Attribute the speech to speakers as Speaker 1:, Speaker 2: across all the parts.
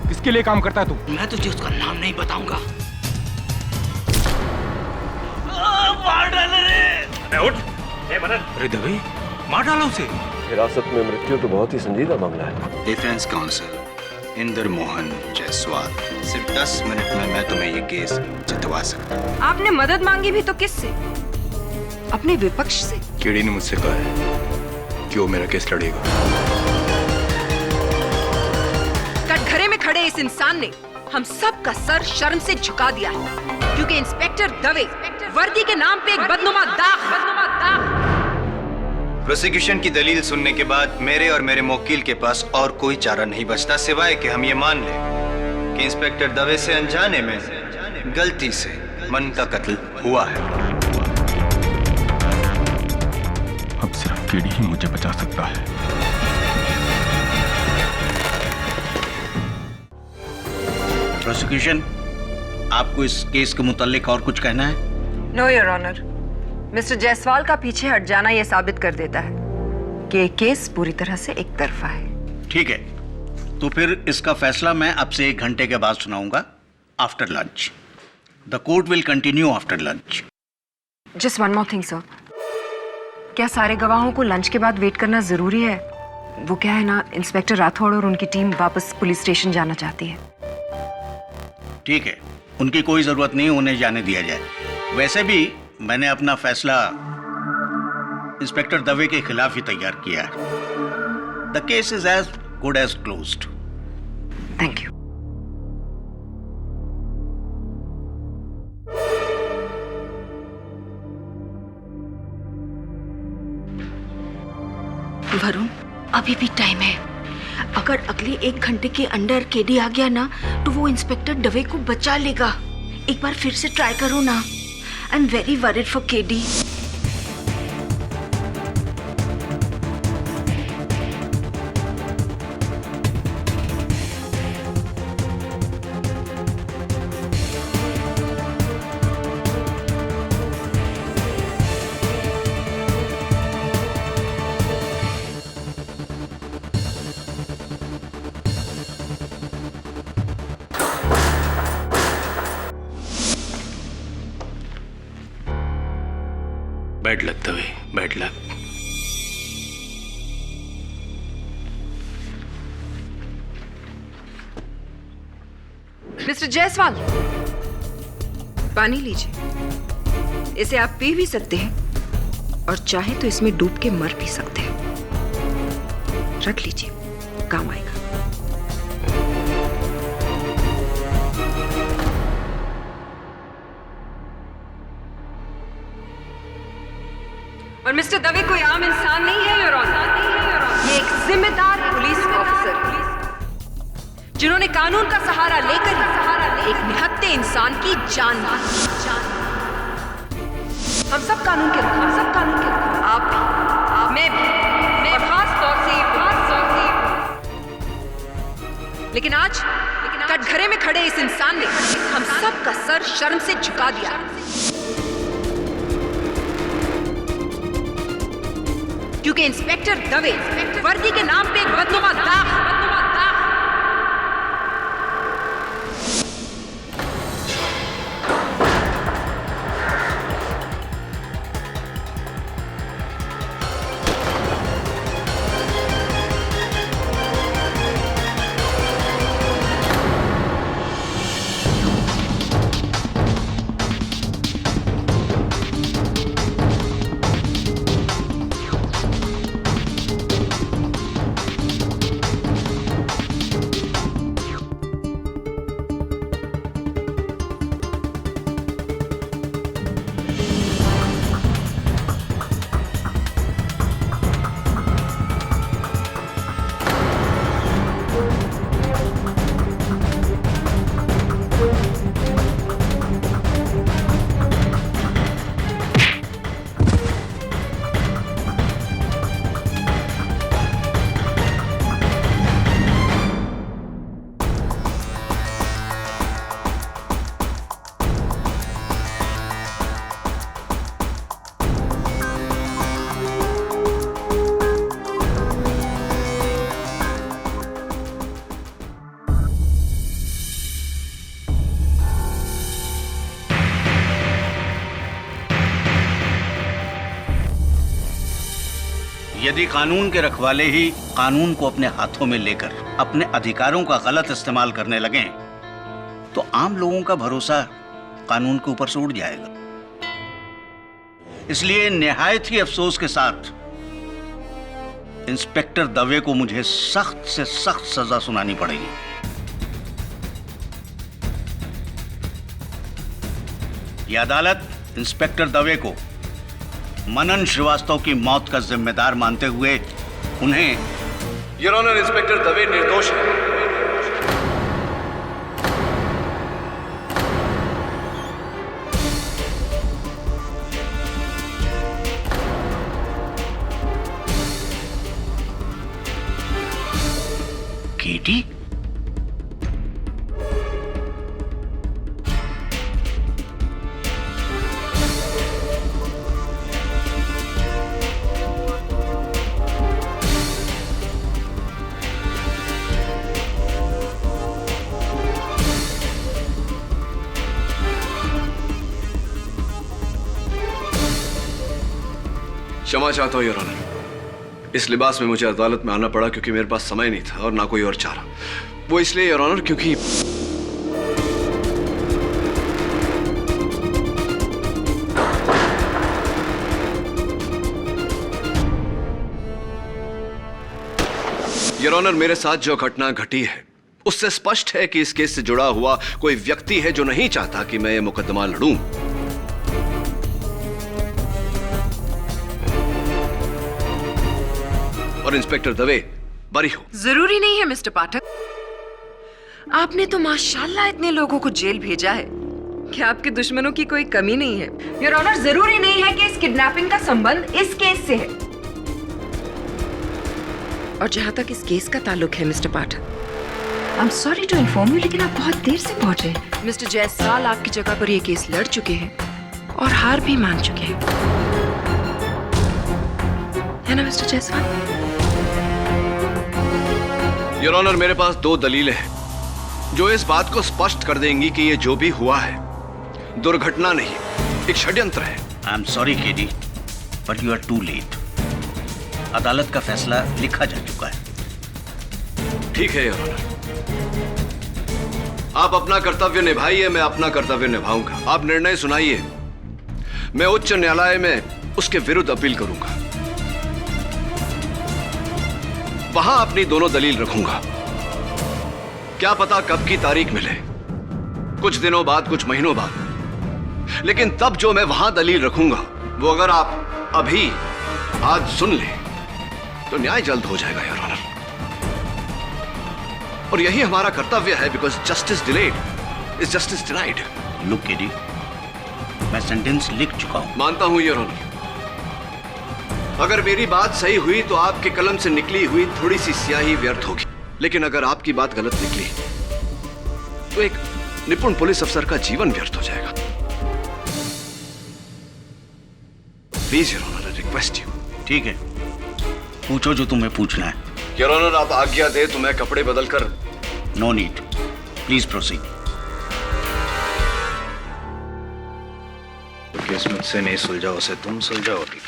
Speaker 1: किसके लिए काम करता है तू?
Speaker 2: मैं तुझे उसका नाम नहीं बताऊंगा।
Speaker 3: मार डाले रे। उठ।
Speaker 1: अरे दवे, मार डालो उसे।
Speaker 4: हिरासत में मृत्यु तो बहुत ही संजीदा मामला है।
Speaker 5: डिफेंस काउंसिल इंद्र मोहन जायसवाल, सिर्फ 10 मिनट में मैं तुम्हें ये केस जितवा सकता हूँ।
Speaker 6: आपने मदद मांगी भी तो किससे? अपने विपक्ष से।
Speaker 5: केडी ने मुझसे कहा है कि वो मेरा केस लड़ेगा।
Speaker 6: कटघरे में खड़े इस इंसान ने हम सब का सर शर्म से झुका दिया है, क्योंकि इंस्पेक्टर दवे वर्दी के नाम पे एक बदनुमा दाग।
Speaker 5: प्रोसिक्यूशन की दलील सुनने के बाद मेरे और मेरे वकील के पास और कोई चारा नहीं बचता सिवाय कि हम ये मान लें कि इंस्पेक्टर दवे से अनजाने में गलती से मन का कत्ल हुआ है।
Speaker 1: अब सिर्फ केडी ही मुझे बचा सकता है।
Speaker 3: प्रोसिक्यूशन, आपको इस केस के मुतालिक और कुछ कहना है?
Speaker 6: No your honour, mister Jaiswal का पीछे हट जाना यह साबित कर देता है कि ये केस पूरी तरह से एक तरफा है।
Speaker 3: ठीक है, तो फिर इसका फैसला मैं अब से 1 घंटे के बाद सुनाऊंगा, after lunch. The court will continue after lunch.
Speaker 6: Just one more thing sir, क्या सारे गवाहों को लंच के बाद वेट करना जरूरी है? वो क्या है ना, इंस्पेक्टर राठौड़ और उनकी टीम वापस पुलिस स्टेशन जाना चाहती है।
Speaker 3: ठीक है, उनकी कोई जरूरत नहीं, उन्हें जाने दिया जाए। वैसे भी मैंने अपना फैसला इंस्पेक्टर दवे के खिलाफ ही तैयार किया है। The case is as good as closed.
Speaker 6: Thank you.
Speaker 7: Varun, अभी भी टाइम है। अगर अगले 1 घंटे के अंदर केडी आ गया ना, तो वो इंस्पेक्टर दवे को बचा लेगा। एक बार फिर से ट्राई करो ना। I am very worried for KD.
Speaker 5: Bad luck Dave, bad luck.
Speaker 6: Mister Jaiswal, पानी लीजिए। इसे आप पी भी सकते हैं और चाहे तो इसमें डूब के मर भी सकते हैं। रख लीजिए, काम आएगा। और मिस्टर दवे कोई आम इंसान नहीं है योर ऑनर। ये एक जिम्मेदार पुलिस ऑफिसर जिन्होंने कानून का सहारा लेकर एक निहत्थे इंसान की जान मारी। हम सब कानून के आप भी, मैं भी, और खास तौर से लेकिन आज कटघरे में खड़े इस इंसान ने हम सब का सर शर्म से झुका दिया, क्योंकि इंस्पेक्टर दवे वर्दी के नाम पे एक बदनुमा दाग।
Speaker 3: यदि कानून के रखवाले ही कानून को अपने हाथों में लेकर अपने अधिकारों का गलत इस्तेमाल करने लगें, तो आम लोगों का भरोसा कानून के ऊपर से उड़ जाएगा। इसलिए निहायत ही अफसोस के साथ इंस्पेक्टर दवे को मुझे सख्त से सख्त सजा सुनानी पड़ेगी। यह अदालत इंस्पेक्टर दवे को मनन श्रीवास्तव की मौत का जिम्मेदार मानते हुए उन्हें
Speaker 4: योर ऑनर, इंस्पेक्टर दवे निर्दोष है।
Speaker 3: केटी,
Speaker 4: क्षमा चाहता हूं योर ऑनर, इस लिबास में मुझे अदालत में आना पड़ा क्योंकि मेरे पास समय नहीं था और ना कोई और चारा। वो इसलिए योर ऑनर क्योंकि योर ऑनर, मेरे साथ जो घटना घटी है उससे स्पष्ट है कि इस केस से जुड़ा हुआ कोई व्यक्ति है जो नहीं चाहता कि मैं ये मुकदमा लड़ूं। और इंस्पेक्टर दवे बरी हो।
Speaker 6: जरूरी नहीं है मिस्टर पाठक। आपने तो माशाल्लाह इतने लोगों को जेल भेजा है कि आपके दुश्मनों की कोई कमी नहीं है। योर ऑनर, जरूरी नहीं है कि इस किडनैपिंग का संबंध इस केस से है। और जहां तक इस केस का ताल्लुक है mister Pathak, I am sorry to inform you, लेकिन आप बहुत देर से पहुंचे। मिस्टर जायसवाल आपकी जगह पर यह केस लड़ चुके हैं और हार भी मान चुके हैं, है ना मिस्टर जायसवाल?
Speaker 4: योर ऑनर, मेरे पास 2 दलीलें हैं जो इस बात को स्पष्ट कर देंगी कि ये जो भी हुआ है दुर्घटना नहीं, एक षड्यंत्र है।
Speaker 3: I am sorry KD, but you are too late. अदालत का फैसला लिखा जा चुका है।
Speaker 4: ठीक है योर ऑनर, आप अपना कर्तव्य निभाइए, मैं अपना कर्तव्य निभाऊंगा। आप निर्णय सुनाइए, मैं उच्च न्यायालय में उसके विरुद्ध अपील करूंगा। वहां अपनी दोनों दलील रखूंगा। क्या पता कब की तारीख मिले, कुछ दिनों बाद, कुछ महीनों बाद, लेकिन तब जो मैं वहां दलील रखूंगा वो अगर आप अभी आज सुन ले तो न्याय जल्द हो जाएगा योर ऑनर। और यही हमारा कर्तव्य है, because justice delayed is justice denied.
Speaker 3: Look KD, मैं सेंटेंस लिख चुका हूं।
Speaker 4: मानता हूं योर ऑनर, अगर मेरी बात सही हुई तो आपके कलम से निकली हुई थोड़ी सी स्याही व्यर्थ होगी, लेकिन अगर आपकी बात गलत निकली तो एक निपुण पुलिस अफसर का जीवन व्यर्थ हो जाएगा। Please your honour, I request you.
Speaker 3: ठीक है, पूछो जो तुम्हें पूछना है।
Speaker 4: योर ऑनर, आप आज्ञा दे तो मैं कपड़े बदलकर।
Speaker 3: No need, please proceed.
Speaker 5: Case मुझसे नहीं सुलझा, उसे तुम सुलझाओगी।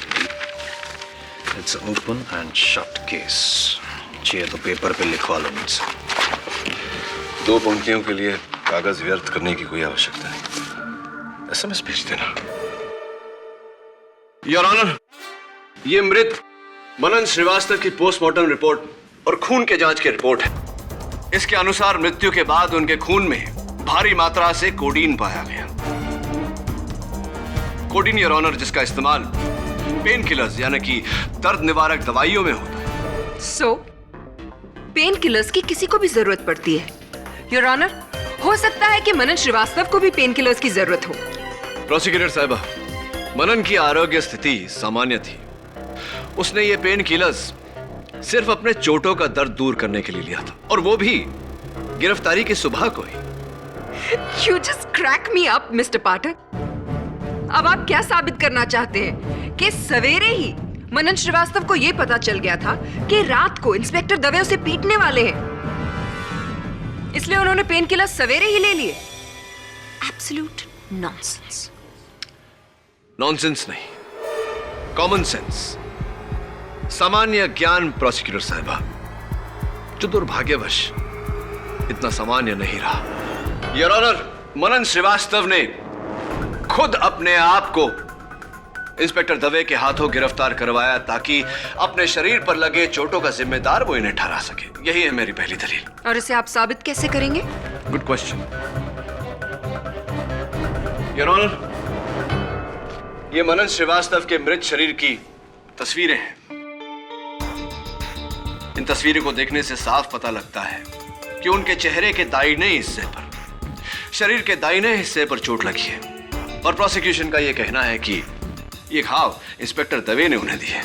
Speaker 5: It's open and shut case. चाहिए तो पेपर पे लिखवा लो मुझसे।
Speaker 4: 2 पंक्तियों के लिए कागज व्यर्थ करने की कोई आवश्यकता नहीं। एसएमएस भेज देना। योर ऑनर, ये मृत मनन श्रीवास्तव की पोस्टमार्टम रिपोर्ट और खून के जांच की रिपोर्ट है। इसके अनुसार मृत्यु के बाद उनके खून में भारी मात्रा से कोडीन पाया गया। कोडीन योर ऑनर, जिसका इस्तेमाल पेन किलर्स यानी कि दर्द निवारक दवाइयों में होता है।
Speaker 6: सो पेन किलर्स की किसी को भी जरूरत पड़ती है योर ऑनर। हो सकता है कि मनन श्रीवास्तव को भी पेन किलर्स की जरूरत हो।
Speaker 4: प्रोसिक्यूटर साहिबा, मनन की आरोग्य स्थिति सामान्य थी। उसने ये पेन किलर्स सिर्फ अपने चोटों का दर्द दूर करने के लिए लिया था, और वो भी गिरफ्तारी की सुबह को ही।
Speaker 6: You just crack me up, mister Pathak. अब आप क्या साबित करना चाहते हैं कि सवेरे ही मनन श्रीवास्तव को यह पता चल गया था कि रात को इंस्पेक्टर दवे उसे पीटने वाले हैं, इसलिए उन्होंने पेन किलर सवेरे ही ले लिए?
Speaker 7: Absolute nonsense.
Speaker 4: नॉनसेंस नहीं, कॉमन सेंस। सामान्य ज्ञान प्रोसिक्यूटर साहिबा, जो दुर्भाग्यवश इतना सामान्य नहीं रहा। योर ऑनर, मनन श्रीवास्तव ने खुद अपने आप को इंस्पेक्टर दवे के हाथों गिरफ्तार करवाया ताकि अपने शरीर पर लगे चोटों का जिम्मेदार वो इन्हें ठहरा सके। यही है मेरी पहली दलील।
Speaker 6: और इसे आप साबित कैसे करेंगे?
Speaker 4: Good question your honour. ये मनन श्रीवास्तव के मृत शरीर की तस्वीरें हैं। इन तस्वीरों को देखने से साफ पता लगता है कि उनके चेहरे के दाहिने हिस्से पर, शरीर के दाहिने हिस्से पर चोट लगी है और प्रोसिक्यूशन का यह कहना है कि ये घाव इंस्पेक्टर दवे ने उन्हें दी है।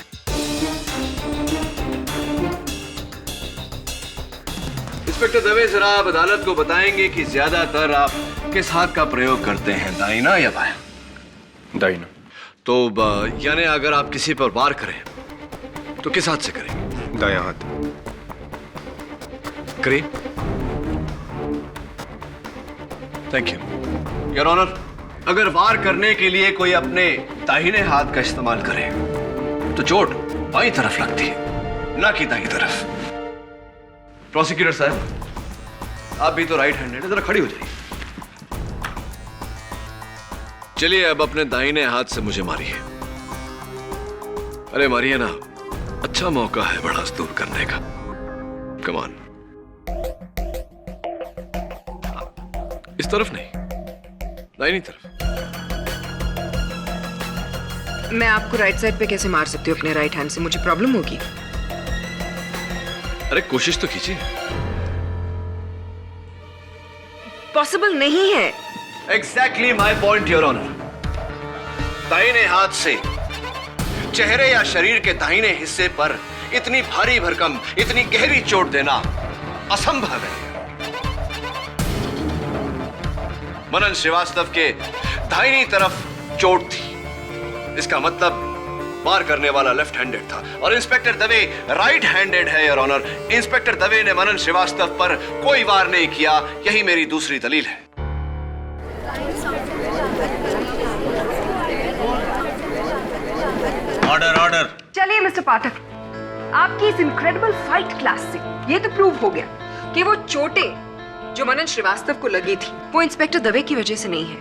Speaker 4: इंस्पेक्टर दवे, जरा आप अदालत को बताएंगे कि ज्यादातर आप किस हाथ का प्रयोग करते हैं, दाहिना या बायां?
Speaker 1: दाहिना।
Speaker 4: तो यानी अगर आप किसी पर वार करें तो किस हाथ से करेंगे?
Speaker 1: दायां हाथ।
Speaker 4: करिए। Thank you your honour. अगर वार करने के लिए कोई अपने दाहिने हाथ का इस्तेमाल करे तो चोट बाईं तरफ लगती है, ना कि दाईं तरफ। प्रोसिक्यूटर साहब, आप भी तो राइट हैंडेड है, जरा खड़ी हो जाइए। चलिए अब अपने दाहिने हाथ से मुझे मारिए। अरे मारिए ना, अच्छा मौका है बड़ा दूर करने का। Come on. इस तरफ नहीं, दाहिनी तरफ।
Speaker 6: मैं आपको राइट साइड पे कैसे मार सकती हूँ अपने राइट हैंड से? मुझे प्रॉब्लम होगी।
Speaker 4: अरे कोशिश तो कीजिए।
Speaker 6: पॉसिबल नहीं है।
Speaker 4: Exactly my point your honour. दाहिने हाथ से चेहरे या शरीर के दाहिने हिस्से पर इतनी भारी भरकम, इतनी गहरी चोट देना असंभव है। मनन श्रीवास्तव के दाहिनी तरफ चोट थी, इसका मतलब वार करने वाला लेफ्ट हैंडेड था और इंस्पेक्टर दवे राइट हैंडेड है योर ऑनर। इंस्पेक्टर दवे ने मनन श्रीवास्तव पर कोई वार नहीं किया। यही मेरी दूसरी दलील है।
Speaker 3: Order order.
Speaker 6: चलिए मिस्टर पाठक, आपकी इस इनक्रेडिबल फाइट क्लास से ये तो प्रूव हो गया कि वो चोटें जो मनन श्रीवास्तव को लगी थी वो इंस्पेक्टर दवे की वजह से नहीं है।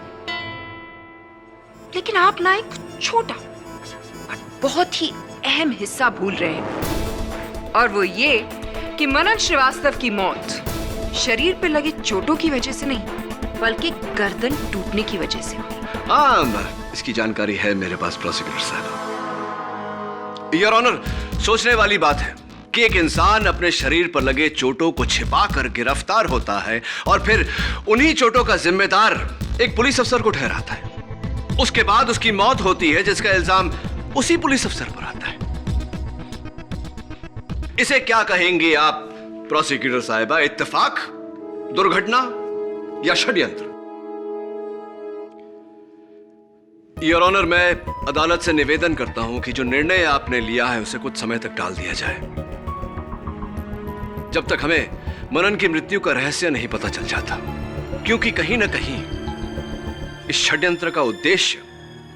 Speaker 6: लेकिन आप ना एक छोटा और बहुत ही अहम हिस्सा भूल रहे हैं, और वो ये कि मनन श्रीवास्तव की मौत शरीर पे लगे चोटों की वजह से नहीं बल्कि गर्दन टूटने की वजह से हुई।
Speaker 4: हाँ, इसकी जानकारी है मेरे पास प्रोसिक्यूटर साहब। योर ऑनर, सोचने वाली बात है कि एक इंसान अपने शरीर पर लगे चोटों को छिपाकर गिरफ्तार होता है और फिर उन्हीं चोटों का जिम्मेदार एक पुलिस अफसर को ठहराता है। उसके बाद उसकी मौत होती है जिसका इल्जाम उसी पुलिस अफसर पर आता है। इसे क्या कहेंगे आप प्रोसिक्यूटर साहिबा? इत्तेफाक, दुर्घटना या षड्यंत्र? योर ऑनर, मैं अदालत से निवेदन करता हूं कि जो निर्णय आपने लिया है उसे कुछ समय तक टाल दिया जाए, जब तक हमें मनन की मृत्यु का रहस्य नहीं पता चल जाता, क्योंकि कहीं ना कहीं इस षड्यंत्र का उद्देश्य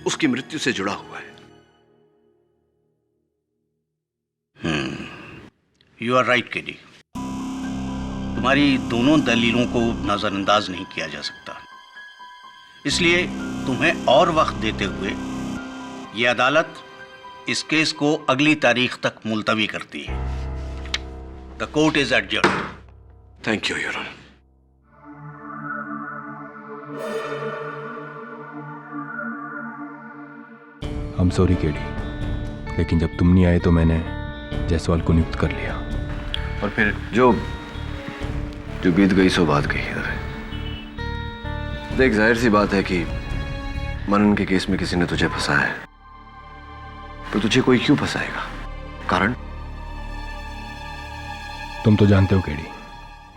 Speaker 4: उसकी मृत्यु से जुड़ा हुआ है।
Speaker 3: You are right KD. तुम्हारी दोनों दलीलों को नजरअंदाज नहीं किया जा सकता, इसलिए तुम्हें और वक्त देते हुए यह अदालत इस केस को अगली तारीख तक मुलतवी करती है। The court is adjourned.
Speaker 4: Thank you your honour.
Speaker 1: हम सॉरी केडी, लेकिन जब तुम नहीं आए तो मैंने जायसवाल को नियुक्त कर लिया।
Speaker 4: और फिर जो बीत गई सो बात गई। देख, जाहिर सी बात है कि मनन के केस में किसी ने तुझे फंसाया है, तो तुझे कोई क्यों फंसाएगा? कारण?
Speaker 1: तुम तो जानते हो केडी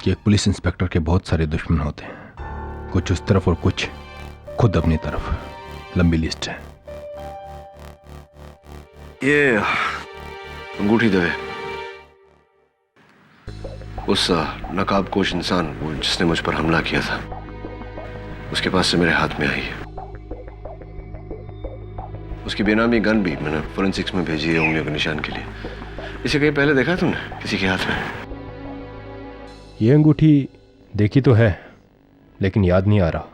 Speaker 1: कि एक पुलिस इंस्पेक्टर के बहुत सारे दुश्मन होते हैं, कुछ उस तरफ और कुछ खुद अपनी तरफ। लंबी लिस्ट है।
Speaker 4: ये अंगूठी दवे, उस नकाबपोश इंसान वो जिसने मुझ पर हमला किया था, उसके पास से मेरे हाथ में आई है। उसकी बेनामी गन भी मैंने फोरेंसिक्स में भेजी है उंगलियों के निशान के लिए। इसे कहीं पहले देखा तुमने किसी के हाथ में?
Speaker 1: ये अंगूठी देखी तो है, लेकिन याद नहीं आ रहा।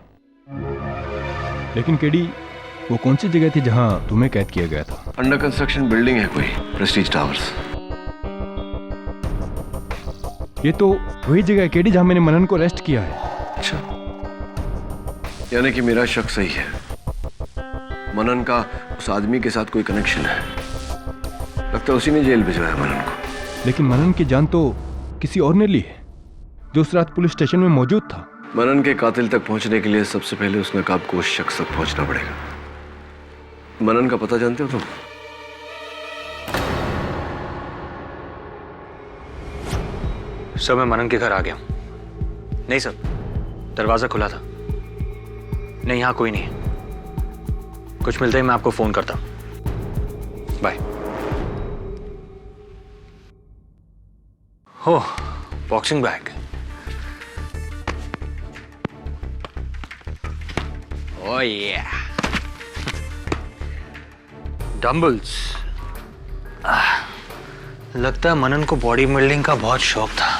Speaker 1: लेकिन केडी, वो कौन सी जगह थी जहां तुम्हें कैद किया गया था?
Speaker 4: अंडर कंस्ट्रक्शन बिल्डिंग है कोई, प्रेस्टीज टावर्स।
Speaker 1: ये तो वही जगह है केडी जहां मैंने मनन को अरेस्ट किया है।
Speaker 4: अच्छा, यानी कि मेरा शक सही है। मनन का उस आदमी के साथ कोई कनेक्शन है। लगता है उसी ने जेल भिजवाया मनन को।
Speaker 1: लेकिन मनन की जान तो किसी और ने ली है, जो उस रात पुलिस स्टेशन में मौजूद था।
Speaker 4: मनन के कातिल तक पहुंचने के लिए सबसे पहले उस नकाब को उस शख्स तक पहुंचना पड़ेगा। मनन का पता जानते हो तुम?
Speaker 2: सर, मैं मनन के घर आ गया हूं। नहीं सर, दरवाजा खुला था। नहीं, यहां कोई नहीं है। कुछ मिलते ही मैं आपको फोन करता हूं। बाय। हो, बॉक्सिंग बैग। ओह या, डंबल्स। लगता है मनन को बॉडी बिल्डिंग का बहुत शौक था।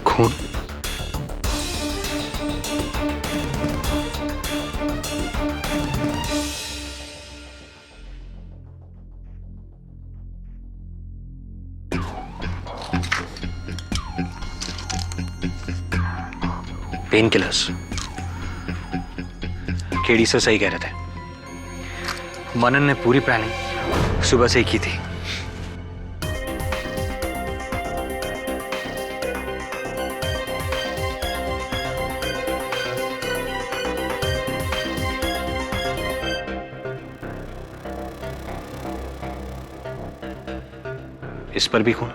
Speaker 2: खून। Pain killers. केडी सर सही कह रहे थे। मनन ने पूरी प्लानिंग सुबह से ही की थी। इस पर भी खून।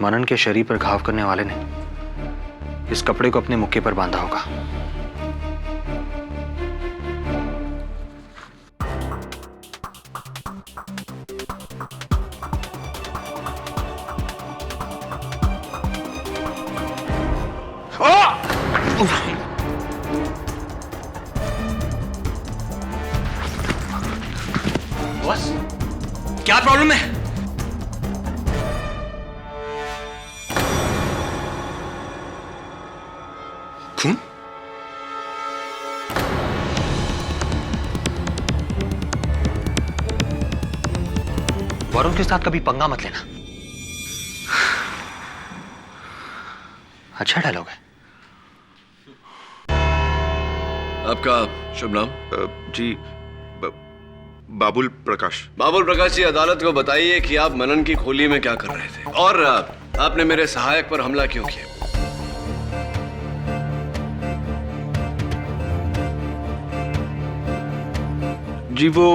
Speaker 2: मनन के शरीर पर घाव करने वाले ने इस कपड़े को अपने मुक्के पर बांधा होगा। बॉस, क्या प्रॉब्लम है? खून? वरुण के साथ कभी पंगा मत लेना। अच्छा डायलॉग है।
Speaker 4: आपका शुभ नाम?
Speaker 8: जी, बाबुल प्रकाश।
Speaker 4: बाबुल प्रकाश जी, अदालत को बताइए कि आप मनन की खोली में क्या कर रहे थे और आपने मेरे सहायक पर हमला क्यों किया?
Speaker 8: जी, वो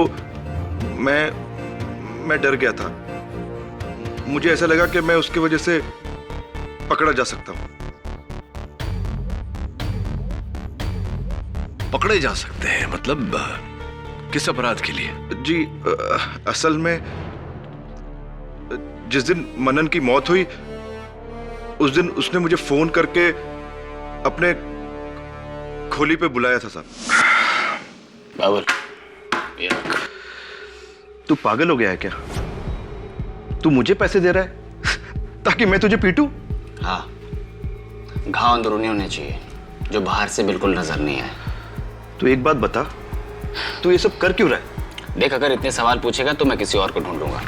Speaker 8: मैं डर गया था। मुझे ऐसा लगा कि मैं उसकी वजह से पकड़ा जा सकता हूं।
Speaker 4: पकड़े जा सकते हैं? मतलब किस अपराध के लिए?
Speaker 8: जी, असल में जिस दिन मनन की मौत हुई उस दिन उसने मुझे फोन करके अपने खोली पे बुलाया था साहब।
Speaker 3: बाबुल,
Speaker 8: तू पागल हो गया है क्या? तू मुझे पैसे दे रहा है ताकि मैं तुझे पीटूं?
Speaker 3: हाँ, घाव अंदरूनी होने चाहिए जो बाहर से बिल्कुल नजर नहीं आए।
Speaker 8: तू एक बात बता, तू ये सब कर क्यों रहा है?
Speaker 3: देख, अगर इतने सवाल पूछेगा तो मैं किसी और को ढूंढूंगा।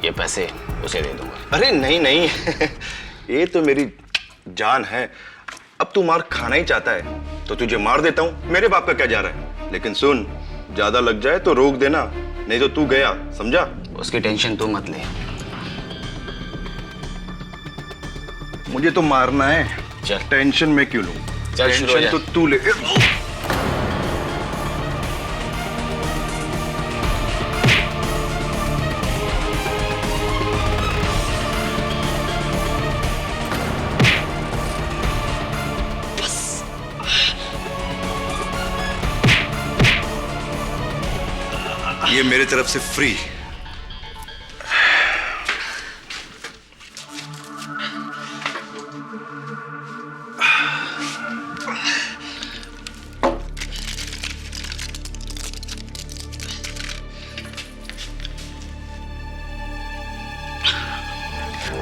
Speaker 3: ये पैसे उसे दे दूंगा।
Speaker 8: अरे नहीं नहीं ये तो मेरी जान है। अब तू मार खाना ही चाहता है तो तुझे मार देता हूं। मेरे बाप का क्या जा रहा है? लेकिन सुन, ज्यादा लग जाए तो रोक देना, नहीं तो तू गया, समझा?
Speaker 3: उसकी टेंशन तू मत ले।
Speaker 8: मुझे तो मारना है।
Speaker 3: चल।
Speaker 8: टेंशन मैं क्यों लूं?
Speaker 3: चल, शुरू हो
Speaker 8: टेंशन
Speaker 3: जा।
Speaker 8: तो तू ले।
Speaker 4: ये मेरे तरफ से फ्री।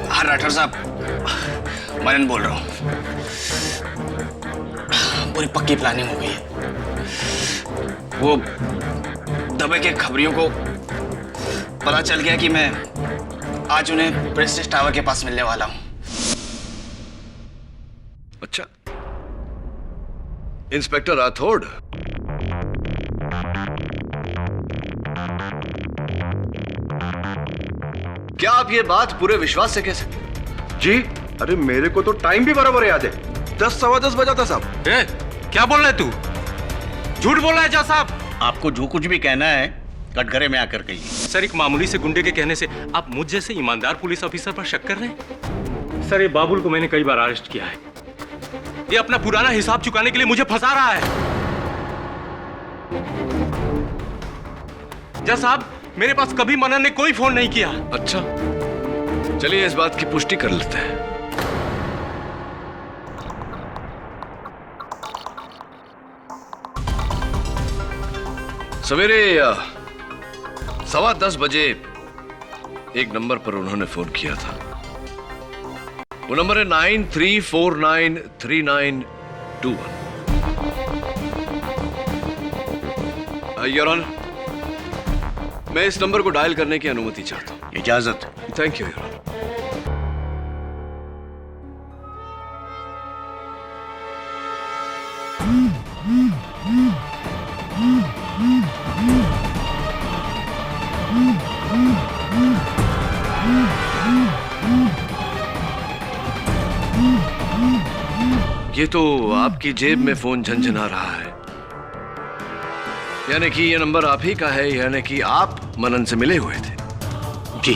Speaker 3: हाँ राठौर साहब, मनन बोल रहा हूँ। पूरी पक्की प्लानिंग हो गई है। वो दबे के खबरियों को पता चल गया कि मैं आज उन्हें प्रेस्टीज टावर के पास मिलने वाला हूँ।
Speaker 4: अच्छा, इंस्पेक्टर राठौड़, क्या आप ये बात पूरे विश्वास से कह सकते?
Speaker 8: जी, अरे मेरे को तो टाइम भी बराबर याद है। 10 सवा 10 बजा था साहब।
Speaker 9: क्या बोल रहा है तू? झूठ बोल रहा है जज साहब।
Speaker 3: आपको जो कुछ भी कहना है कटघरे में आकर कहिए।
Speaker 9: सर, एक मामूली से गुंडे के कहने से आप मुझ जैसे ईमानदार पुलिस ऑफिसर पर शक कर रहे हैं? सर, ये बाबुल को मैंने कई बार अरेस्ट किया है। ये अपना पुराना हिसाब चुकाने के लिए मुझे फंसा रहा है। जज साहब, मेरे पास कभी मनन ने कोई फोन नहीं किया।
Speaker 4: अच्छा, चलिए इस बात की पुष्टि कर लेते हैं। सवेरे 10:15 बजे एक नंबर पर उन्होंने फोन किया था। वो नंबर है 93493921। योर ऑनर, मैं इस नंबर को डायल करने की अनुमति चाहता हूं।
Speaker 3: इजाजत।
Speaker 4: Thank you your honour. ये तो आपकी जेब में फोन झनझना रहा है, यानी कि ये नंबर आप ही का है, यानी कि आप मनन से मिले हुए थे।
Speaker 9: जी,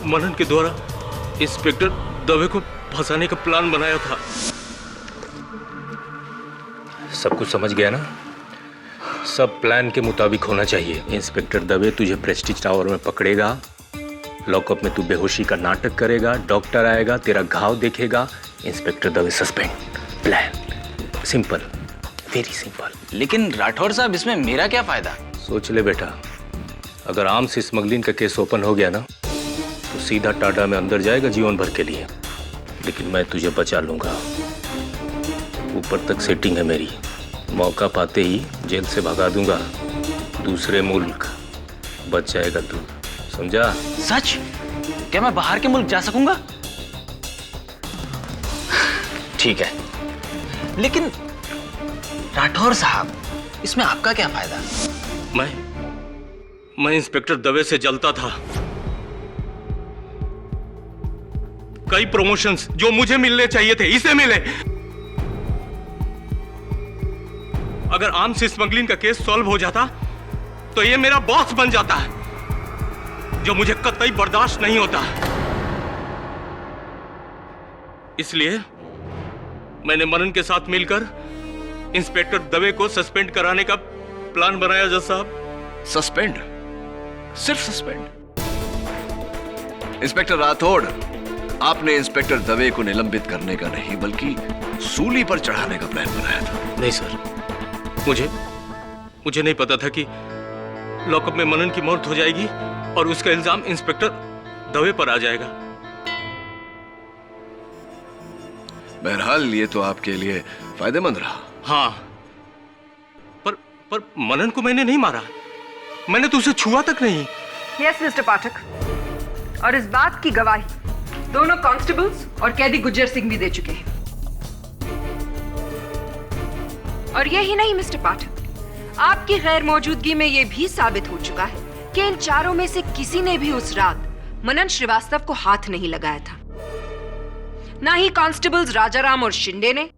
Speaker 9: मनन के द्वारा इंस्पेक्टर दवे को फंसाने का प्लान बनाया था। सब कुछ समझ गया ना? सब प्लान के मुताबिक होना चाहिए। इंस्पेक्टर दवे तुझे प्रेस्टीज टावर में पकड़ेगा, लॉकअप में तू बेहोशी का नाटक करेगा, डॉक्टर आएगा, तेरा घाव देखेगा, inspector Dave suspend. Plan simple, very simple.
Speaker 3: लेकिन राठौर साहब, इसमें मेरा क्या फायदा?
Speaker 9: सोच ले बेटा, अगर आर्म्स स्मगलिंग का केस ओपन हो गया ना तो सीधा टाटा में अंदर जाएगा जीवन भर के लिए, लेकिन मैं तुझे बचा लूंगा। ऊपर तक सेटिंग है मेरी, मौका पाते ही जेल से भगा दूंगा, दूसरे मुल्क बच जाएगा तू, समझा?
Speaker 3: सच? क्या मैं बाहर के मुल्क जा सकूंगा? ठीक है, लेकिन राठौर साहब, इसमें आपका क्या फायदा?
Speaker 9: मैं इंस्पेक्टर दवे से जलता था। कई प्रमोशंस जो मुझे मिलने चाहिए थे, इसे मिले। अगर आर्म्स स्मगलिंग का केस सॉल्व हो जाता तो ये मेरा बॉस बन जाता है, जो मुझे कतई बर्दाश्त नहीं होता। इसलिए मैंने मनन के साथ मिलकर इंस्पेक्टर दवे को सस्पेंड कराने का प्लान बनाया। जज साहब,
Speaker 4: सस्पेंड? सिर्फ सस्पेंड? इंस्पेक्टर राठौड़, आपने इंस्पेक्टर दवे को निलंबित करने का नहीं बल्कि सूली पर चढ़ाने का प्लान बनाया था।
Speaker 9: नहीं सर, मुझे नहीं पता था कि लॉकअप में मनन की मौत हो जाएगी और उसका इल्जाम इंस्पेक्टर दवे पर आ जाएगा।
Speaker 4: बहरहाल ये तो आपके लिए फायदेमंद रहा।
Speaker 9: हाँ, पर मनन को मैंने नहीं मारा, मैंने तो उसे छुआ तक नहीं।
Speaker 6: यस मिस्टर पाठक, और इस बात की गवाही दोनों कांस्टेबल्स और कैदी गुज्जर सिंह भी दे चुके हैं। और यही नहीं मिस्टर पाठक, आपकी गैर मौजूदगी में यह भी साबित हो चुका है कि इन चारों में से किसी ने भी उस रात मनन श्रीवास्तव को हाथ नहीं लगाया था। ना ही कांस्टेबल्स राजाराम और शिंदे ने,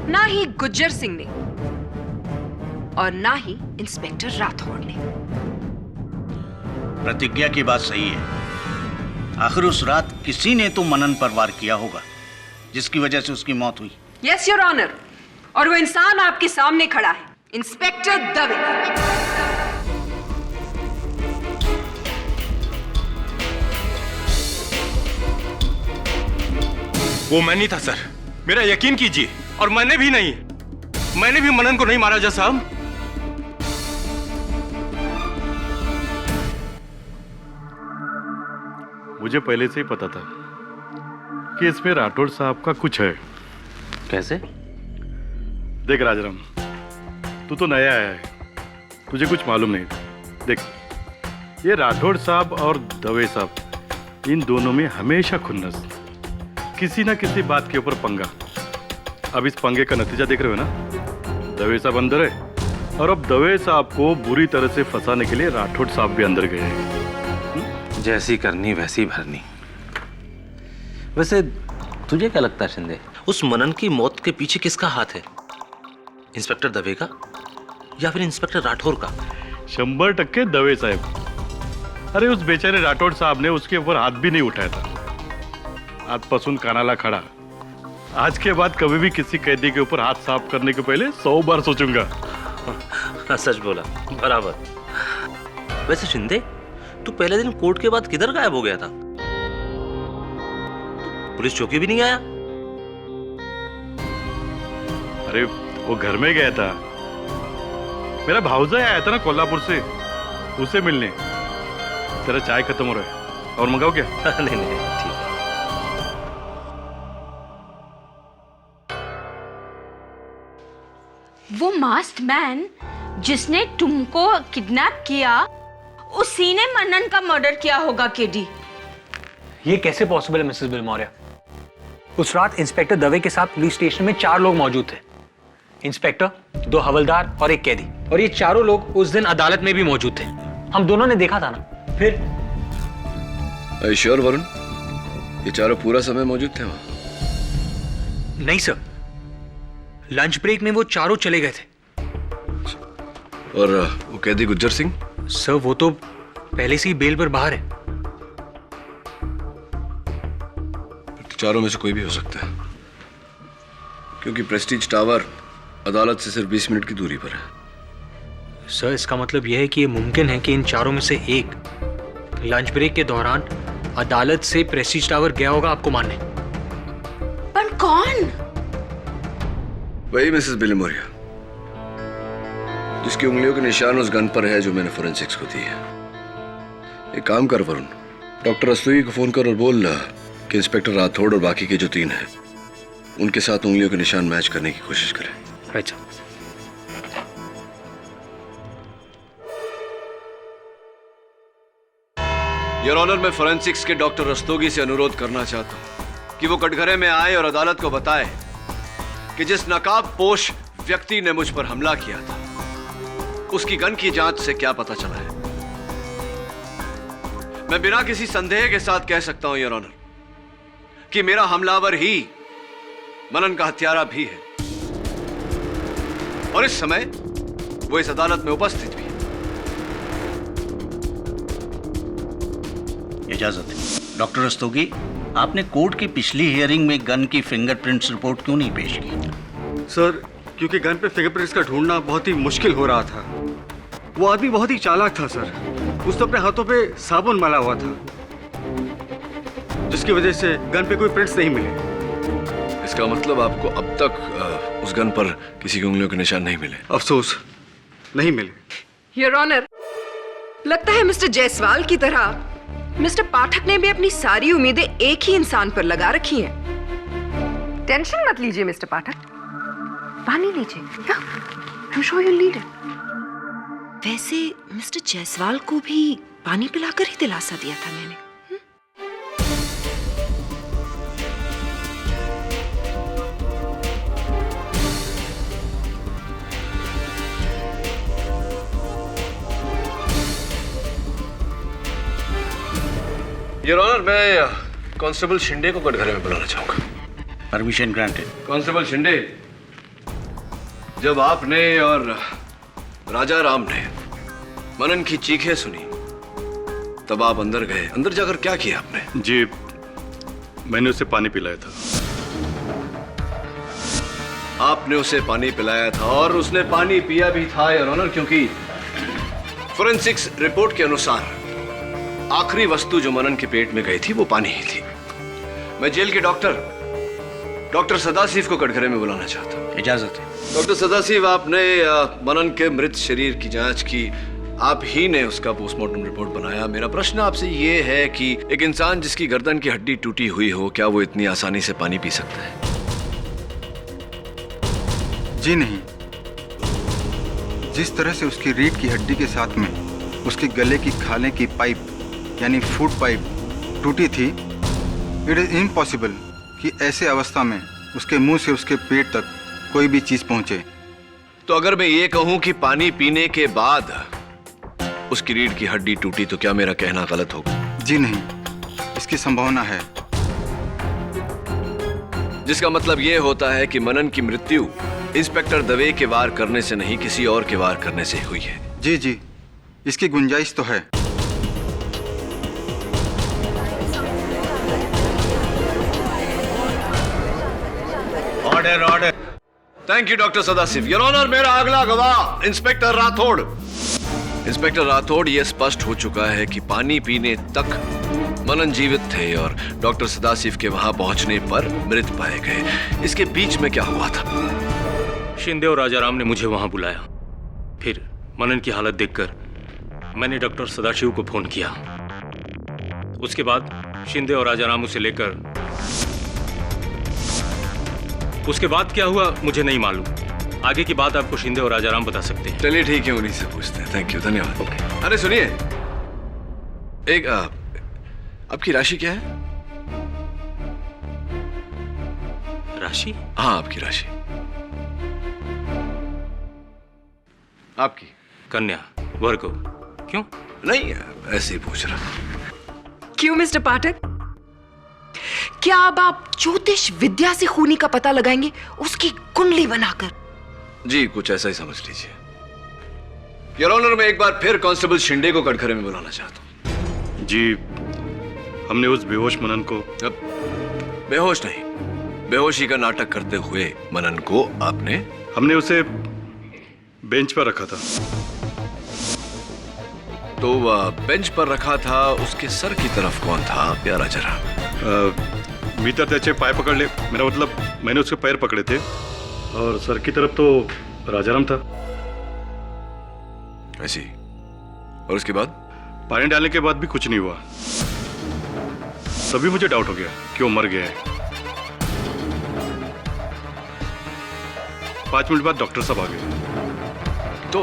Speaker 6: ना ही गुज्जर सिंह ने, और ना ही इंस्पेक्टर राठौड़ ने।
Speaker 3: प्रतिज्ञा की बात सही है। आखिर उस रात किसी ने तो मनन पर वार किया होगा, जिसकी वजह से उसकी मौत हुई।
Speaker 6: यस योर ऑनर, और वो इंसान आपके सामने खड़ा है। इंस्पेक्टर दवे।
Speaker 1: वो मैं नहीं था सर, मेरा यकीन कीजिए। और मैंने भी नहीं, मैंने भी मनन को नहीं मारा जज साहब।
Speaker 10: मुझे पहले से ही पता था कि इसमें राठौड़ साहब का कुछ है।
Speaker 9: कैसे?
Speaker 10: देख राजराम, तू तो नया आया है, तुझे कुछ मालूम नहीं। देख, ये राठौड़ साहब और दवे साहब, इन दोनों में हमेशा खुन्नस, किसी ना किसी बात के ऊपर पंगा। अब इस पंगे का नतीजा देख रहे हो ना, दवे साहब अंदर है और अब दवे साहब को बुरी तरह से फंसाने के लिए राठौड़ साहब भी अंदर गए हैं।
Speaker 9: जैसी करनी वैसी भरनी। वैसे तुझे क्या लगता है शिंदे, उस मनन की मौत के पीछे किसका हाथ है? इंस्पेक्टर दवे का या फिर इंस्पेक्टर राठौर का?
Speaker 10: 100% दवे साहब। अरे उस बेचारे राठौड़ साहब ने उसके ऊपर हाथ भी नहीं उठाया था। आजपासून कानाला खड़ा, आज के बाद कभी भी किसी कैदी के ऊपर हाथ साफ करने के पहले 100 बार सोचूंगा।
Speaker 9: सच बोला, बराबर। वैसे शिंदे, तू पहले दिन कोर्ट के बाद किधर गायब हो गया था? पुलिस चौकी भी नहीं आया?
Speaker 10: अरे वो घर में गया था, मेरा भाऊजा आया था ना कोल्हापुर से, उसे मिलने। तेरा चाय खत्म हो रहा है, और मंगाओ क्या?
Speaker 9: नहीं नहीं ठीक है।
Speaker 7: वो मास्क्ड मैन जिसने तुमको किडनैप किया, उसी ने मनन का मर्डर किया होगा केडी।
Speaker 2: ये कैसे पॉसिबल है मिसेस बिलमौर्या? उस रात इंस्पेक्टर दवे के साथ पुलिस स्टेशन में 4 लोग मौजूद थे। इंस्पेक्टर, 2 हवलदार और 1 कैदी। और ये चारों लोग उस दिन अदालत में भी मौजूद थे। हम दोनों ने देखा था ना। फिर
Speaker 4: श्योर वरुण, ये चारों पूरा समय मौजूद थे वहां?
Speaker 2: नहीं सर, लंच ब्रेक में वो चारों चले गए थे।
Speaker 4: और वो कैदी गुज्जर सिंह?
Speaker 2: सर वो तो पहले से ही बेल पर बाहर है।
Speaker 4: तो चारों में से कोई भी हो सकता है, क्योंकि प्रेस्टीज टावर अदालत से सिर्फ 20 मिनट की दूरी पर है।
Speaker 2: सर इसका मतलब यह है कि यह मुमकिन है कि इन चारों में से एक लंच ब्रेक के दौरान अदालत से प्रेस्टीज टावर गया होगा आपको मारने।
Speaker 7: पर कौन?
Speaker 4: वही मिसेस बिलमौर्या, जिसकी उंगलियों के निशान उस गन पर है जो मैंने फोरेंसिक्स को दी है। एक काम कर वरुण, डॉक्टर रस्तोगी को फोन कर और बोल कि इंस्पेक्टर राठौड़ और बाकी के जो 3 हैं, उनके साथ उंगलियों के निशान मैच करने की कोशिश करें।
Speaker 2: अच्छा।
Speaker 4: योर ऑनर, मैं फोरेंसिक्स के डॉक्टर रस्तोगी से अनुरोध करना चाहता हूं कि वो कटघरे में आए और अदालत को बताए कि जिस नकाबपोश व्यक्ति ने मुझ पर हमला किया था, उसकी गन की जांच से क्या पता चला है। मैं बिना किसी संदेह के साथ कह सकता हूं योर ऑनर कि मेरा हमलावर ही मनन का हत्यारा भी है, और इस समय वो इस अदालत में उपस्थित भी है।
Speaker 3: इजाजत है। डॉक्टर रस्तोगी, आपने कोर्ट की पिछली हियरिंग में गन की फिंगरप्रिंट्स रिपोर्ट क्यों नहीं पेश की?
Speaker 11: सर, क्योंकि गन पे फिंगरप्रिंट्स का ढूंढना बहुत ही मुश्किल हो रहा था। वो आदमी बहुत ही चालाक था सर, उसने अपने हाथों पे साबुन मला हुआ था, जिसकी वजह से गन पे कोई प्रिंट्स नहीं मिले।
Speaker 4: इसका मतलब आपको अब तक उस गन पर किसी की उंगलियों के निशान नहीं मिले?
Speaker 11: अफसोस, नहीं मिले।
Speaker 6: योर ऑनर, लगता है मिस्टर जायसवाल की तरह मिस्टर पाठक ने भी अपनी सारी उम्मीदें एक ही इंसान पर लगा रखी हैं। टेंशन मत लीजिए मिस्टर पाठक, पानी लीजिए। आई am sure you need it. वैसे मिस्टर जायसवाल को भी पानी पिलाकर ही दिलासा दिया था मैंने।
Speaker 4: योर ऑनर, मैं कांस्टेबल शिंदे को कटघरे में बुलाना चाहूंगा।
Speaker 3: Permission granted.
Speaker 4: कांस्टेबल शिंदे, जब आपने और राजा राम ने मनन की चीखें सुनी, तब आप अंदर गए। अंदर जाकर क्या किया आपने?
Speaker 10: जी, मैंने उसे पानी पिलाया था।
Speaker 4: आपने उसे पानी पिलाया था और उसने पानी पिया भी था योर ऑनर, क्योंकि फोरेंसिक्स रिपोर्ट के अनुसार आखिरी वस्तु जो मनन के पेट में गई थी वो पानी ही थी। मैं जेल के डॉक्टर सदाशिव को कटघरे में बुलाना चाहता हूँ।
Speaker 3: इजाजत है।
Speaker 4: डॉक्टर सदाशिव, आपने मनन के मृत शरीर की जांच की, आप ही ने उसका पोस्टमार्टम रिपोर्ट बनाया। मेरा प्रश्न आपसे ये है कि एक इंसान जिसकी गर्दन की हड्डी टूटी हुई हो, क्या वो इतनी आसानी से पानी पी सकता है?
Speaker 12: जी नहीं। जिस तरह से उसकी रीढ़ की हड्डी के साथ में उसके गले की खाने की पाइप यानी फूड पाइप टूटी थी, इट इज इम्पॉसिबल कि ऐसे अवस्था में उसके मुंह से उसके पेट तक कोई भी चीज पहुंचे।
Speaker 4: तो अगर मैं ये कहूं कि पानी पीने के बाद उसकी रीढ़ की हड्डी टूटी, तो क्या मेरा कहना गलत होगा?
Speaker 12: जी नहीं, इसकी संभावना है।
Speaker 4: जिसका मतलब यह होता है कि मनन की मृत्यु इंस्पेक्टर दवे के वार करने से नहीं, किसी और के वार करने से हुई है।
Speaker 12: जी जी, इसकी गुंजाइश तो है।
Speaker 3: Order order.
Speaker 4: Thank you doctor Sadashiv. Your honour, मेरा अगला गवाह इंस्पेक्टर राठौड़। इंस्पेक्टर राठौड़, यह स्पष्ट हो चुका है कि पानी पीने तक मनन जीवित थे और डॉक्टर सदाशिव के वहां पहुंचने पर मृत पाए गए। इसके बीच में क्या हुआ था?
Speaker 9: शिंदे और राजाराम ने मुझे वहां बुलाया। फिर मनन की हालत देखकर मैंने डॉक्टर सदाशिव को फोन किया। उसके बाद शिंदे और राजाराम उसे लेकर, उसके बाद क्या हुआ मुझे नहीं मालूम। आगे की बात आपको शिंदे और राजाराम बता सकते हैं।
Speaker 4: चलिए ठीक है, उन्हीं से पूछते हैं। थैंक यू, धन्यवाद। अरे सुनिए, एक आपकी राशि क्या है?
Speaker 9: राशि?
Speaker 4: हाँ, आपकी राशि। आपकी
Speaker 9: कन्या वर्गो। क्यों?
Speaker 4: नहीं, ऐसे ही पूछ रहा।
Speaker 6: क्यों मिस्टर पाठक? क्या अब आप ज्योतिष विद्या से खूनी का पता लगाएंगे, उसकी कुंडली बनाकर?
Speaker 4: जी, कुछ ऐसा ही समझ लीजिए। योर ऑनर, मैं एक बार फिर कांस्टेबल शिंदे को कटघरे में बुलाना चाहता हूँ।
Speaker 10: जी, हमने उस बेहोश मनन को...
Speaker 4: अब बेहोश नहीं, बेहोशी का नाटक करते हुए मनन को आपने...
Speaker 10: हमने उसे बेंच पर रखा था।
Speaker 4: तो बेंच पर रखा था, उसके सर की तरफ कौन था? प्यारा जरा।
Speaker 10: मी तर त्याचे पाय पकडले, मेरा मतलब मैंने उसके पैर पकड़े थे, और सर की तरफ तो राजाराम था।
Speaker 4: ऐसी? और उसके बाद?
Speaker 10: पानी डालने के बाद भी कुछ नहीं हुआ। तभी मुझे डाउट हो गया कि वो मर गया है। 5 मिनट बाद डॉक्टर साहब आ गए।
Speaker 4: तो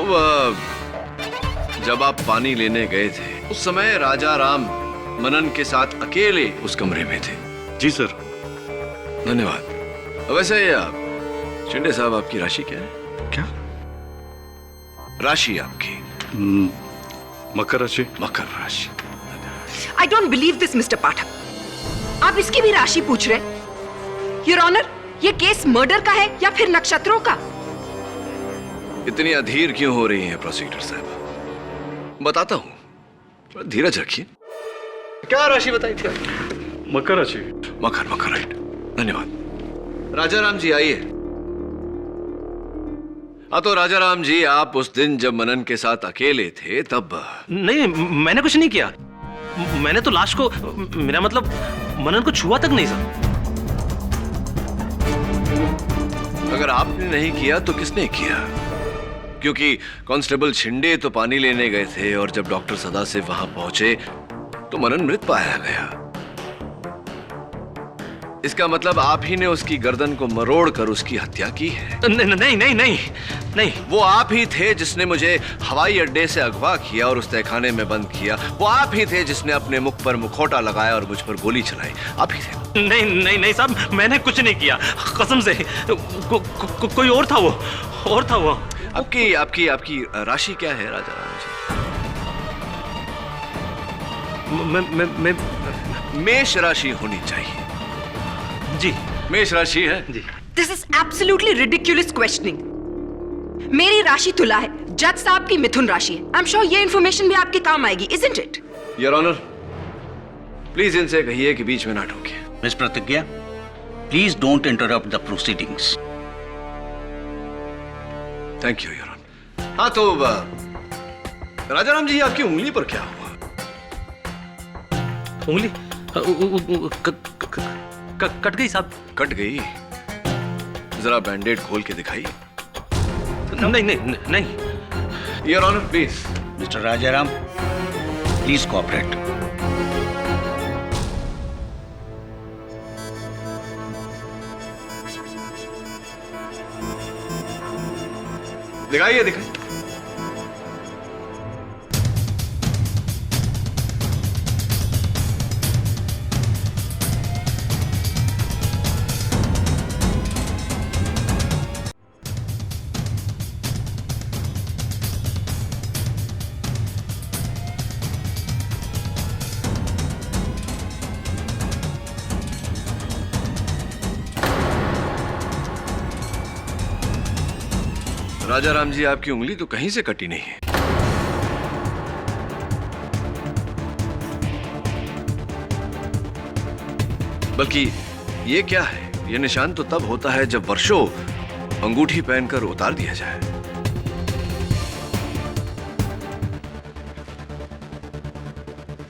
Speaker 4: जब आप पानी लेने गए थे उस समय राजाराम मनन के साथ अकेले उस कमरे में थे?
Speaker 10: जी सर।
Speaker 4: धन्यवाद। वैसे शिंदे साहब, आपकी राशि क्या है?
Speaker 12: क्या
Speaker 4: राशि आपकी?
Speaker 10: मकर राशि।
Speaker 4: मकर राशि।
Speaker 6: I don't believe this mister Pathak. आप इसकी भी राशि पूछ रहे? योर ऑनर, ये केस मर्डर का है या फिर नक्षत्रों का?
Speaker 4: इतनी अधीर क्यों हो रही हैं प्रोसिक्यूटर साहब? बताता हूं, धीरज रखिए। क्या राशि बताई थी?
Speaker 10: मकर राशि।
Speaker 4: मकर, राइट। धन्यवाद। राजाराम जी आइए। हाँ, तो राजाराम जी, आप उस दिन जब मनन के साथ अकेले थे तब...
Speaker 9: नहीं, मैंने कुछ नहीं किया। मैंने तो लाश को, मेरा मतलब मनन को छुआ तक नहीं सर।
Speaker 4: अगर आपने नहीं किया तो किसने किया? क्योंकि कांस्टेबल शिंदे तो पानी लेने गए थे और जब डॉक्टर सदाशिव वहां पहुंचे तो मनन मृत पाया गया। इसका मतलब आप ही ने उसकी गर्दन को मरोड़ कर उसकी हत्या की है।
Speaker 9: नहीं।
Speaker 4: वो आप ही थे जिसने मुझे हवाई अड्डे से अगवा किया और उस तहखाने में बंद किया। वो आप ही थे जिसने अपने मुख पर मुखौटा लगाया और मुझ पर गोली चलाई। आप ही थे।
Speaker 9: नहीं साहब, मैंने कुछ नहीं किया, कसम से। कोई और था वो।
Speaker 4: आपकी राशि क्या है राजाराम जी? मेष राशि होनी चाहिए।
Speaker 9: जी,
Speaker 4: मेष राशि है जी।
Speaker 6: This is absolutely ridiculous questioning. मेरी राशि तुला है, जज साहब की मिथुन राशि है। आई एम श्योर ये इंफॉर्मेशन भी आपके काम आएगी, isn't it?
Speaker 4: Your honour, please इनसे कहिए कि बीच में ना टोके।
Speaker 3: Miss Pratigya, please don't interrupt the proceedings.
Speaker 4: Thank you your honour. हाँ तो राजाराम जी, आपकी उंगली पर क्या हुआ?
Speaker 9: उंगली कट गई साहब।
Speaker 4: कट गई? जरा बैंडेड खोल के दिखाइए।
Speaker 9: नहीं नहीं नहीं।
Speaker 4: Your honour please.
Speaker 3: Mister Rajaram, please cooperate.
Speaker 4: दिखाइए दिखाइए। राजाराम जी, आपकी उंगली तो कहीं से कटी नहीं है। बल्कि ये क्या है? ये निशान तो तब होता है जब वर्षों अंगूठी पहनकर उतार दिया जाए।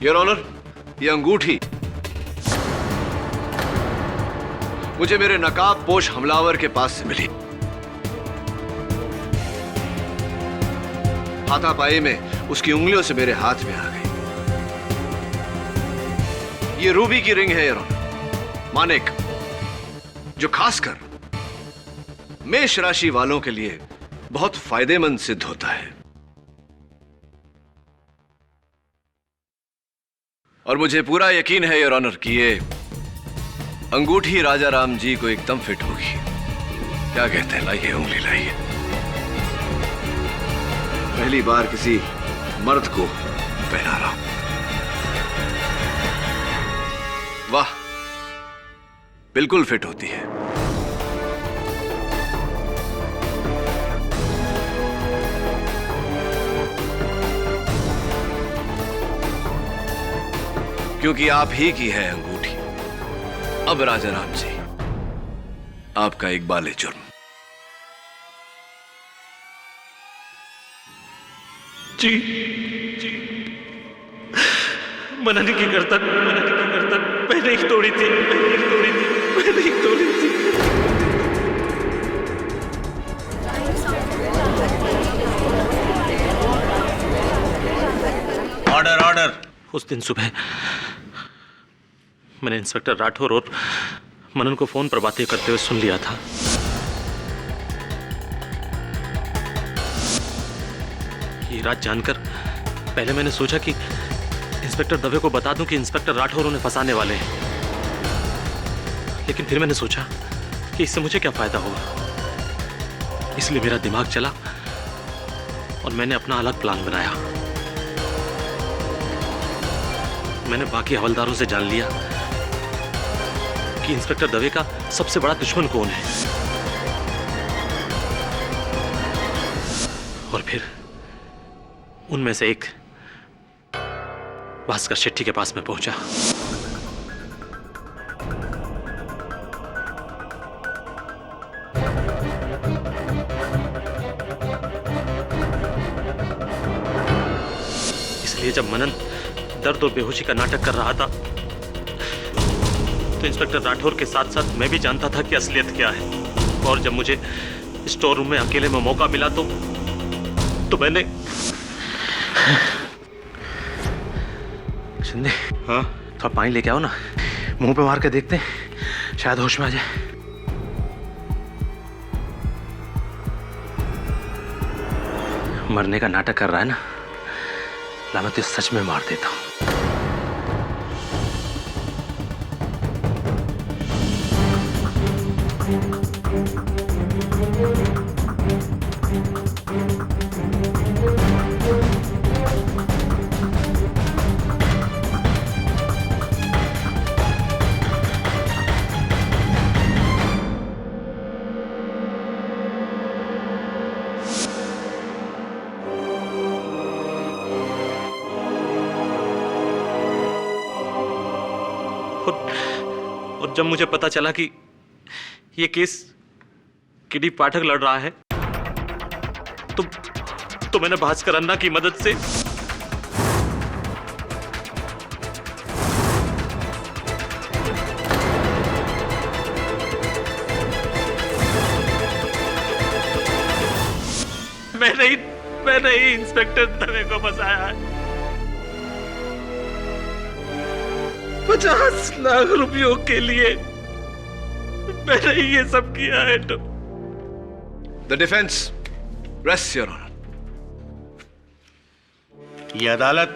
Speaker 4: योर ऑनर, ये अंगूठी मुझे मेरे नकाब पोश हमलावर के पास से मिली। हाथापाई में उसकी उंगलियों से मेरे हाथ में आ गई। ये रूबी की रिंग है योर ऑनर, मानिक, जो खासकर मेष राशि वालों के लिए बहुत फायदेमंद सिद्ध होता है। और मुझे पूरा यकीन है योर ऑनर कि ये अंगूठी राजाराम जी को एकदम फिट होगी। क्या कहते हैं? लाइए उंगली लाइए। पहली बार किसी मर्द को पहना रहा हूं। वाह, बिल्कुल फिट होती है। क्योंकि आप ही की है अंगूठी। अब राजाराम जी, आपका इकबाल जुर्म।
Speaker 9: जी जी, मना नहीं करता, मैंने ही तोड़ी थी।
Speaker 3: Order order.
Speaker 9: उस दिन सुबह मैंने इंस्पेक्टर राठौर और मनन को फोन पर बातें करते हुए सुन लिया था। ये रात जानकर पहले मैंने सोचा कि इंस्पेक्टर दवे को बता दूं कि इंस्पेक्टर राठौर उन्हें फंसाने वाले हैं, लेकिन फिर मैंने सोचा कि इससे मुझे क्या फायदा होगा। इसलिए मेरा दिमाग चला और मैंने अपना अलग प्लान बनाया। मैंने बाकी हवलदारों से जान लिया कि इंस्पेक्टर दवे का सबसे बड़ा दुश्मन कौन है, और फिर उनमें से एक भास्कर शेट्टी के पास में पहुंचा। इसलिए जब मनन दर्द और बेहोशी का नाटक कर रहा था तो इंस्पेक्टर राठौर के साथ साथ मैं भी जानता था कि असलियत क्या है। और जब मुझे स्टोर रूम में अकेले में मौका मिला तो मैंने शिंदे, हाँ, थोड़ा पानी लेके आओ ना, मुंह पे मार के देखते हैं, शायद होश में आ जाए। मरने का नाटक कर रहा है ना, ला मैं तो सच में मार देता हूं। और जब मुझे पता चला कि ये केस किडी पाठक लड़ रहा है तो मैंने भास्कर अन्ना की मदद से मैंने ही इंस्पेक्टर दवे को फंसाया है। 50 लाख रुपयों के लिए मैंने ही ये सब किया है।
Speaker 4: The defence rest your honour.
Speaker 3: ये अदालत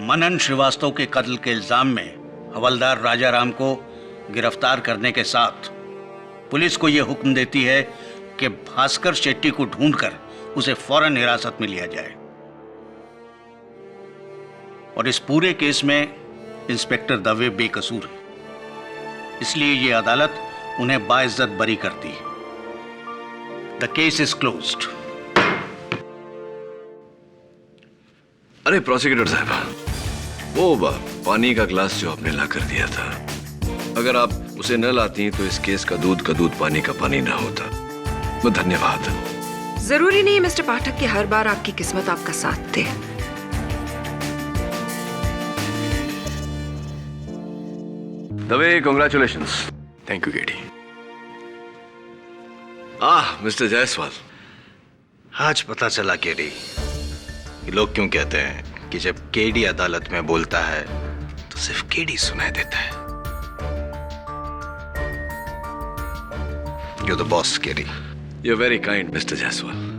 Speaker 3: मनन श्रीवास्तव के कत्ल के इल्जाम में हवलदार राजाराम को गिरफ्तार करने के साथ पुलिस को यह हुक्म देती है कि भास्कर शेट्टी को ढूंढकर उसे फौरन हिरासत में लिया जाए और इस पूरे केस में इंस्पेक्टर दवे बेकसूर है, इसलिए यह अदालत उन्हें बाइज्जत बरी करती है। The case is closed.
Speaker 4: अरे प्रोसिक्यूटर साहब, वो पानी का ग्लास जो आपने ला कर दिया था, अगर आप उसे न लाती तो इस केस का दूध पानी का पानी ना होता। तो धन्यवाद।
Speaker 6: जरूरी नहीं है मिस्टर पाठक कि हर बार आपकी किस्मत आपका साथ दे।
Speaker 4: Dave, congratulations.
Speaker 1: Thank you KD.
Speaker 4: Mister Jaiswal,
Speaker 5: आज पता चला केडी, लोग क्यों कहते हैं कि जब केडी अदालत में बोलता है तो सिर्फ केडी सुनाई देता है। You're the boss, KD.
Speaker 4: You're very kind, Mr. Jaiswal.